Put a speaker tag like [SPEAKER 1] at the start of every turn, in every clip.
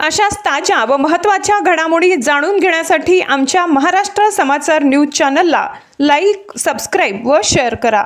[SPEAKER 1] अशाच ताज्या व महत्त्वाच्या घडामोडी जाणून घेण्यासाठी आमच्या महाराष्ट्र समाचार न्यूज चॅनलला लाईक, सबस्क्राईब व शेअर करा।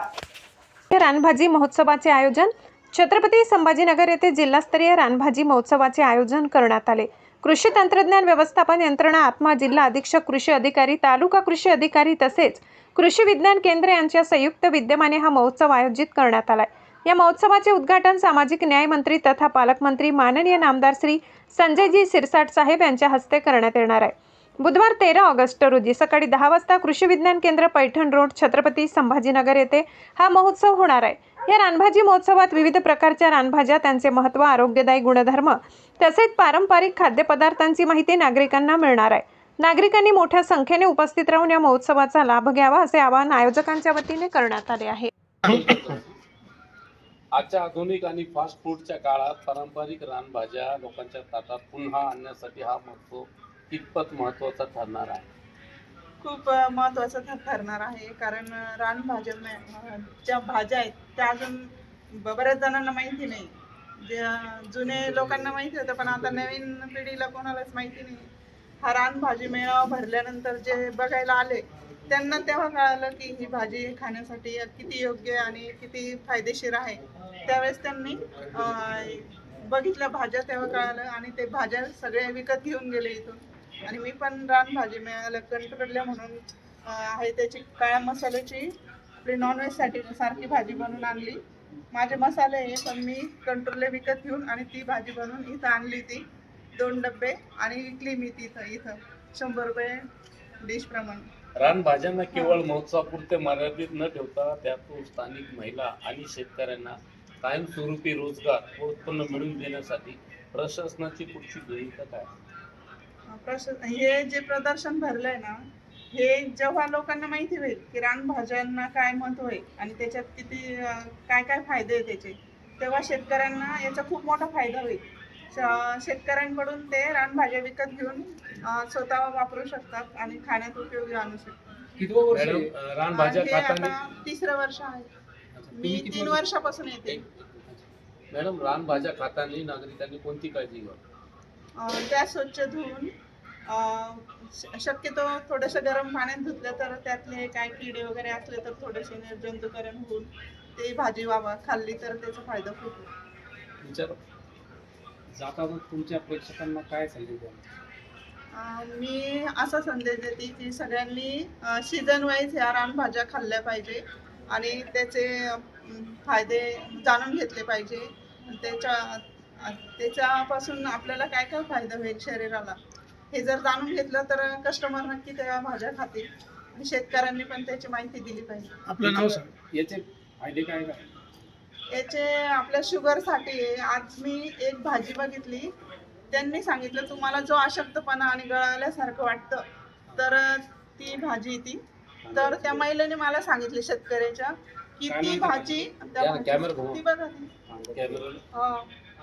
[SPEAKER 1] रानभाजी महोत्सवाचे आयोजन छत्रपती संभाजीनगर येथे जिल्हास्तरीय रानभाजी महोत्सवाचे आयोजन करण्यात आले। कृषी तंत्रज्ञान व्यवस्थापन यंत्रणा आत्मा, जिल्हा अधीक्षक कृषी अधिकारी, तालुका कृषी अधिकारी तसेच कृषी विज्ञान केंद्र यांच्या संयुक्त विद्यमाने हा महोत्सव आयोजित करण्यात आला। या महोत्सवाचे उद्घाटन सामाजिक न्याय मंत्री तथा पालकमंत्री माननीय नामदार श्री संजयजी सिरसाट साहेब यांच्या हस्ते करण्यात येणार आहे। बुधवार 13 ऑगस्ट रोजी सकाळी 10 वाजता कृषी विज्ञान केंद्र पैठण रोड छत्रपती संभाजीनगर येथे हा महोत्सव होणार आहे। या रानभाजी महोत्सवात विविध प्रकारच्या रानभाज्या, त्यांचे महत्त्व, आरोग्यदायी गुणधर्म तसेच पारंपरिक खाद्यपदार्थांची माहिती नागरिकांना मिळणार आहे। नागरिकांनी मोठ्या संख्येने उपस्थित राहून या महोत्सवाचा लाभ घ्यावा असे आवाहन आयोजकांच्या वतीने करण्यात आले आहे।
[SPEAKER 2] आजच्या आधुनिक आणि फास्ट फूडच्या काळात पारंपरिक रानभाज्या लोकांच्या ताटात पुन्हा आणण्यासाठी हा महोत्सव कितपत महत्त्वाचा ठरणार आहे?
[SPEAKER 3] खूप महत्त्वाचा ठरणार आहे, कारण रानभाज्या ज्या भाज्या आहेत त्या अजून बऱ्याच जणांना माहिती नाही। जे जुने लोकांना माहिती होतं, पण आता नवीन पिढीला कोणालाच माहिती नाही। हा रानभाजी मेळावा भरल्यानंतर जे बघायला आले त्यांना तेव्हा कळालं की ही भाजी खाण्यासाठी किती योग्य आणि किती फायदेशीर आहे। त्यावेळेस त्यांनी बघितल्या भाज्या, तेव्हा कळालं आणि ते भाज्या सगळे विकत घेऊन गेले इथून। आणि मी पण रानभाजी मिळालं कंट्रोलल्या म्हणून आहे, त्याची काळ्या मसाल्याची आपली नॉनव्हेजसाठी सारखी भाजी बनवून आणली। माझे मसाले आहे, पण मी कंट्रोलले विकत घेऊन आणि ती भाजी बनवून इथं आणली, ती 2 डब्बे, आणि विकली मी इथं 100 रुपये डिश प्रमाणे।
[SPEAKER 2] रानभाज्यांना केवळ महोत्सवापुरते मर्यादित न ठेवता त्यातून स्थानिक महिला आणि शेतकऱ्यांना कायमस्वरूपी रोजगार व उत्पन्न मिळवून देण्यासाठी प्रशासनाची पुढची भूमिका काय?
[SPEAKER 3] हे जे प्रदर्शन भरलंय ना, हे जेव्हा लोकांना माहिती होईल की रानभाज्यांना काय महत्त्व आहे आणि त्याच्यात किती काय काय फायदे आहे त्याचे, तेव्हा शेतकऱ्यांना याचा खूप मोठा फायदा होईल। शेतकऱ्यांकडून ते रानभाज्या विकत घेऊन स्वतः वापरू शकतात आणि खाण्यात उपयोगी आणू शकतात।
[SPEAKER 2] रानभाज्या खाताना
[SPEAKER 3] 3रं वर्ष आहे, मी 3 वर्षापासून येते।
[SPEAKER 2] मॅडम, रानभाज्या खाताना नागरिकांनी कोणती काळजी घ्यावी?
[SPEAKER 3] त्या स्वच्छ धुवून, शक्यतो थोडंसं गरम पाण्यात धुतलं तर त्यातले काय किडे वगैरे असले तर थोडेसे निर्जंतुकरण होऊन ते भाजी खाल्ली तर त्याचा फायदा खूप होतो।
[SPEAKER 4] जाताना तुमच्या प्रेक्षकांना काय संदेश द्याल?
[SPEAKER 3] मी असा संदेश देते की सगळ्यांनी सीझन वाईज ह्या रानभाज्या खाल्ल्या पाहिजे आणि त्याचे फायदे जाणून घेतले पाहिजे। त्याच्यापासून आपल्याला काय काय फायदा होईल शरीराला हे जर जाणून घेतलं तर कस्टमर नक्की त्या भाज्या खातील आणि शेतकऱ्यांनी पण त्याची माहिती दिली पाहिजे।
[SPEAKER 4] आपलं नाव सांग। याचे फायदे काय काय?
[SPEAKER 3] याचे आपल्या शुगरसाठी आहे। आज मी एक भाजी बघितली, त्यांनी सांगितलं तुम्हाला जो अशक्तपणा आणि गळाल्यासारखं वाटतं तर ती भाजी ती, तर त्या महिलेने मला सांगितली शेतकऱ्याच्या की ती भाजी ती बघा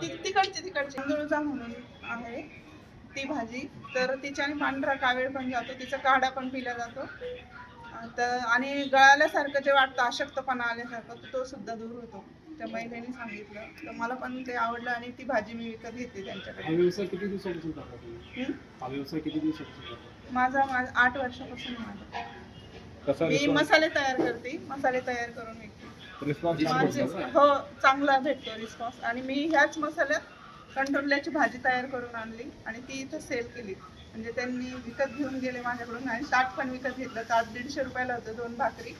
[SPEAKER 3] तिकडची तांदूळजा म्हणून आहे ती भाजी, तर तिच्याने पांढरा कावीळ पण जातो, तिचा काढा पण पिला जातो तर आणि गळाल्यासारखं जे वाटतं अशक्तपणा आल्यासारखं तो सुद्धा दूर होतो। त्या महिलेने सांगितलं तर मला पण ते आवडलं आणि ती भाजी मी विकत घेतली त्यांच्याकडे।
[SPEAKER 4] हा व्यवसाय किती दिवसापासून करता तुम्ही? हा व्यवसाय किती दिवसापासून करता?
[SPEAKER 3] माझा 8 वर्षापासून माझा। मी मसाले तयार करते, मसाले तयार करून विकते। हो, चांगला भेटतो रिस्पॉन्स आणि मी ह्याच मसाल्यात कंट्रोलल्याची भाजी तयार करून आणली आणि ती इथं सेल केली। म्हणजे त्यांनी विकत घेऊन गेले माझ्याकडून आणि ताट पण विकत घेतलं। ताट 150 रुपयाला होतं, 2 भाकरी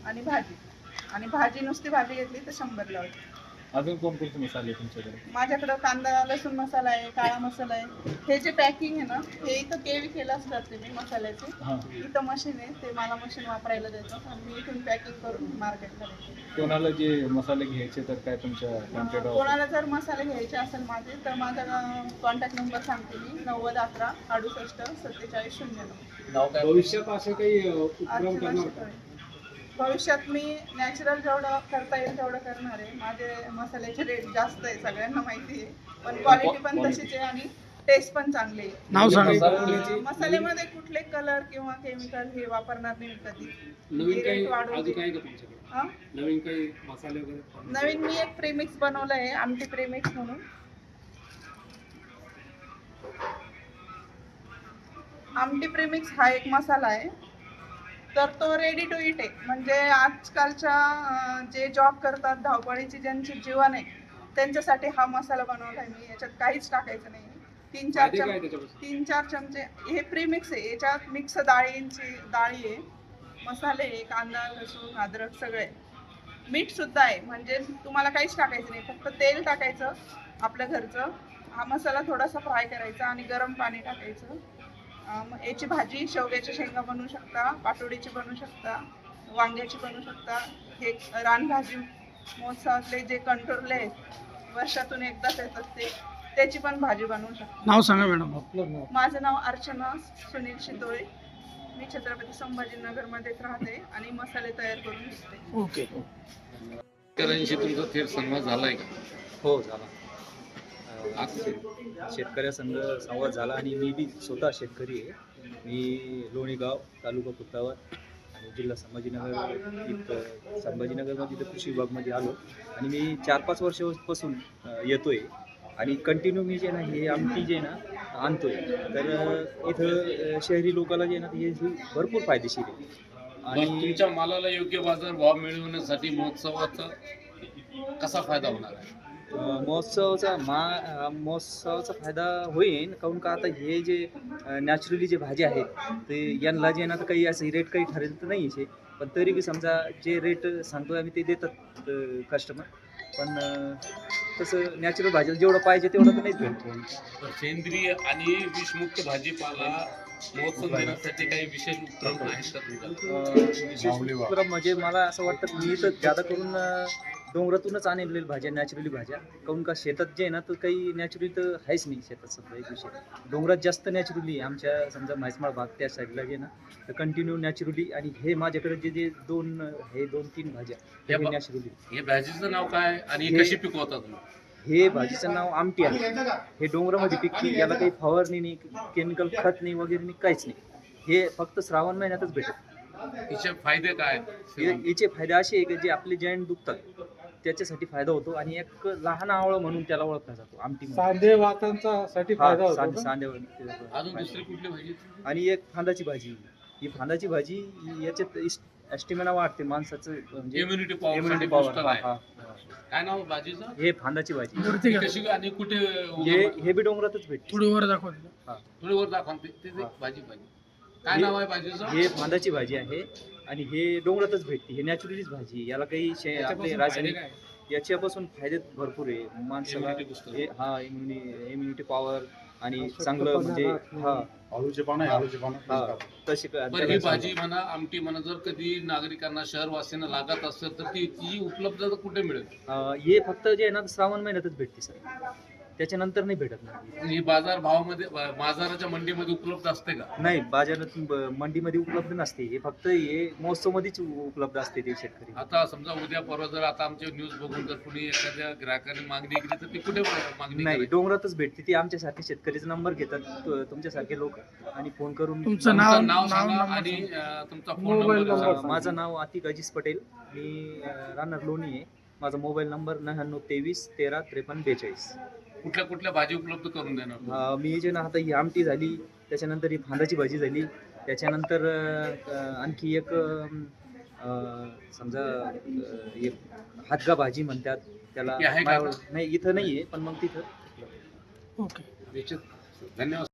[SPEAKER 3] आणि भाजी, आणि भाजी नुसती भाजी घेतली तर 100 ला होती।
[SPEAKER 4] अजून कोणकोणते मसाले तुमच्याकडे?
[SPEAKER 3] माझ्याकडं कांदा लसूण मसाला आहे, काळा मसाला आहे। हे जे पॅकिंग आहे ना, हे इथं केवी केलाच करते मी मसाल्याचे। इथं मशीन आहे, ते मला मशीन वापरायला देतात आणि मी इथून पॅकिंग करून मार्केटला देते।
[SPEAKER 4] कोणाला जे मसाले घ्यायचे तर काय तुमच्या कॉन्टॅक्ट?
[SPEAKER 3] कोणाला जर मसाले घ्यायचे असेल माझे तर माझा कॉन्टॅक्ट नंबर सांगते मी, 90 11 68 47 09।
[SPEAKER 4] भविष्यात असे काही उपक्रम करणार का?
[SPEAKER 3] भविष्यात मी नॅचरल जेवढं करता येईल तेवढं करणार आहे। माझे मसाल्याचे रेट जास्त आहे, सगळ्यांना माहिती आहे, पण क्वालिटी पण तशीच आहे आणि टेस्ट पण चांगली आहे।
[SPEAKER 4] नाव सांगा।
[SPEAKER 3] मसाल्यामध्ये कुठले कलर किंवा केमिकल हे वापरणार नाही कधी।
[SPEAKER 4] नवीन काही अजून काय का तुमच्याकडे? नवीन काही मसाले वगैरे?
[SPEAKER 3] नवीन मी एक प्रेमिक्स बनवलं आहे, आमटी प्रेमिक्स म्हणून। आमटी प्रेमिक्स हा एक मसाला आहे, तर तो रेडी टू इट आहे. म्हणजे आजकालच्या जे जॉब करतात, धावपळीची ज्यांची जीवन आहे, त्यांच्यासाठी हा मसाला बनवला आहे मी. याच्यात काहीच टाकायचं नाही.
[SPEAKER 4] फायदे काय त्याच्यापासून?
[SPEAKER 3] 3-4 चमचे हे प्रीमिक्स आहे. याच्यात मिक्स डाळी आहे, मसाले आहे, कांदा, लसूण, अद्रक सगळे. मीठ सुद्धा आहे. म्हणजे तुम्हाला काहीच टाकायचं नाही, फक्त तेल टाकायचं आपल्या घरचं. हा मसाला थोडासा फ्राय करायचा आणि गरम पाणी टाकायचं. मग याची भाजी शेवग्याच्या शेंगा बनवू शकता, पाटोडीची बनवू शकता, वांग्याची बनवू शकता. हे रानभाजी महोत्सवातले जे कंटोरले आहेत, वर्षातून एकदाच येतात त्याची पण भाजी बनवू शकता.
[SPEAKER 5] नाव सांगा मॅडम.
[SPEAKER 3] माझं नाव अर्चना सुनील शितोळे. मी छत्रपती संभाजीनगरमध्येच राहते आणि मसाले तयार करून विकते.
[SPEAKER 5] ओके.
[SPEAKER 2] शेतकऱ्यांशी तुमचा थेट संवाद झालाय का?
[SPEAKER 6] हो झाला. शेतकऱ्यासंग संवाद झाला आणि मी बी स्वतः शेतकरी आहे. मी लोणीगाव, तालुका पुतावर आणि जिल्हा संभाजीनगरमध्ये इथं कृषी विभागमध्ये आलो आणि मी 4-5 वर्षापासून येतोय आणि कंटिन्यू मी जे ना हे आमटी जे ना आणतोय. तर इथं शहरी लोकांना जे ना हे भरपूर फायदेशीर आहे.
[SPEAKER 2] आणि
[SPEAKER 6] आणि
[SPEAKER 2] तुमच्या मालाला योग्य बाजार भाव मिळवण्यासाठी महोत्सवाचा कसा फायदा होणार आहे?
[SPEAKER 6] महोत्सवाचा फायदा होईल, काहून का आता हे जे नॅचरली जे भाज्या आहेत ते यांना जे ना तर काही असं रेट काही ठरेल तर नाही आहे, पण तरी बी समजा जे रेट सांगतोय आम्ही ते देतात कस्टमर. पण तसं नॅचरल भाज्या जेवढं पाहिजे तेवढं तर नाहीच भेटतो.
[SPEAKER 2] तर सेंद्रिय आणि विषमुक्त भाजीपाला महोत्सव देण्यासाठी काही विशेष उपक्रम आहेत का तुमच्याकडे?
[SPEAKER 6] विशेष उपक्रम म्हणजे मला असं वाटतं की मी तर जादा करून डोंगरातूनच आणलेल्या भाज्या, नॅचरली भाज्या. काहून का शेतात जे आहे ना तर काही नॅचरली तर आहेच नाही शेतात. समजा एक विषय डोंगरात जास्त नॅचरली आमच्या समजा म्हैसमाळ भाग त्या साईडला जे ना तर कंटिन्यू नॅचरली. आणि हे माझ्याकडे जे 2-3 भाज्या हे नॅचरली.
[SPEAKER 2] हे भाजीचं नाव काय आणि हे कशी पिकवता तुम्ही?
[SPEAKER 6] हे भाजीचं नाव आमटी आहे. हे डोंगरामध्ये पिकते, याला काही फवारणी नाही, केमिकल खत नाही वगैरे नाही, काहीच नाही. हे फक्त श्रावण महिन्यातच भेटत.
[SPEAKER 2] हिचे फायदे काय आहेत?
[SPEAKER 6] याचे फायदे असे आहे की जे आपले जॉईंट दुखतात त्याच्यासाठी फायदा होतो. आणि एक लहान आवळं म्हणून त्याला ओळखला जातो आमटी.
[SPEAKER 5] सांधे वातांसाठी फायदा होतो का?
[SPEAKER 6] सांध्यावर.
[SPEAKER 2] अजून दुसरी कुठली भाजी?
[SPEAKER 6] आणि एक फांदाची भाजी. ही फांदाची भाजी याच्यात स्टॅमिना वाढते माणसाचं, म्हणजे
[SPEAKER 2] immunity power
[SPEAKER 6] immunity
[SPEAKER 2] booster
[SPEAKER 6] power.
[SPEAKER 2] आहे. काय नाव आहे भाजीचं?
[SPEAKER 6] हे फांदाची भाजी.
[SPEAKER 5] वरती घ्या.
[SPEAKER 2] कशी आणि कुठे
[SPEAKER 6] हे बी डोंगरातच भेटते.
[SPEAKER 5] थोडी वर दाखवा तिला.
[SPEAKER 2] थोडी वर दाखवा ते भाजी काय नाव आहे भाजीचं?
[SPEAKER 6] हे फांदाची भाजी आहे आणि हे डोंगरातच भेटते. हे नॅचरलीच भाजी आहे. याला काही आपले
[SPEAKER 4] त्याच्यापासून फायदे
[SPEAKER 6] रासायनिक
[SPEAKER 4] काय?
[SPEAKER 6] याच्यापासून फायदे भरपूर आहे माणसाला.
[SPEAKER 2] Immunity booster.
[SPEAKER 6] हा इम्युनिटी पॉवर आणि चांगलं म्हणजे तशी
[SPEAKER 2] बरं ही भाजी म्हणा, आमटी म्हणा, जर कधी नागरिकांना शहरवासीयांना लागत असेल तर ती उपलब्धता कुठे मिळेल?
[SPEAKER 6] हे फक्त जे आहे ना श्रावण महिन्यातच भेटते सर, त्याच्यानंतर नाही भेटत नाही.
[SPEAKER 2] ही बाजार भावामध्ये बाजाराच्या मंडीमध्ये उपलब्ध असते का?
[SPEAKER 6] नाही, बाजारात मंडीमध्ये उपलब्ध नसते. हे फक्त हे महोत्सवमध्येच उपलब्ध असते ते शेतकरी.
[SPEAKER 2] आता समजा उद्या परवा जर आता आमचे न्यूज बघून जर कुणी एखाद्या ग्राहकाने मागणी केली तर ती कुठे मागणी
[SPEAKER 6] नाही,
[SPEAKER 2] करायची?
[SPEAKER 6] डोंगरातच भेटते. ती आमच्यासारखे शेतकरीचा नंबर घेतात तुमच्यासारखे लोक आणि फोन करून.
[SPEAKER 5] तुमचं
[SPEAKER 2] तुमचं नाव सांगा आणि तुमचा फोन
[SPEAKER 5] मोबाईल
[SPEAKER 2] नंबर
[SPEAKER 5] नंबर.
[SPEAKER 2] सांगा.
[SPEAKER 6] माझं नाव अतिक अजीज पटेल. मी राहणार लोणी आहे. माझा मोबाईल नंबर 9923 13 53 42.
[SPEAKER 2] कुठल्या कुठल्या भाजी उपलब्ध करून देणार?
[SPEAKER 6] मी जे ना आता ही आमटी झाली, त्याच्यानंतर ही फांदाची भाजी झाली, त्याच्यानंतर आणखी एक समजा एक हातगा भाजी म्हणतात त्याला.
[SPEAKER 2] ती आहे का आता?
[SPEAKER 6] नाही, इथं नाही आहे, पण मग तिथं.
[SPEAKER 5] ओके.
[SPEAKER 2] धन्यवाद.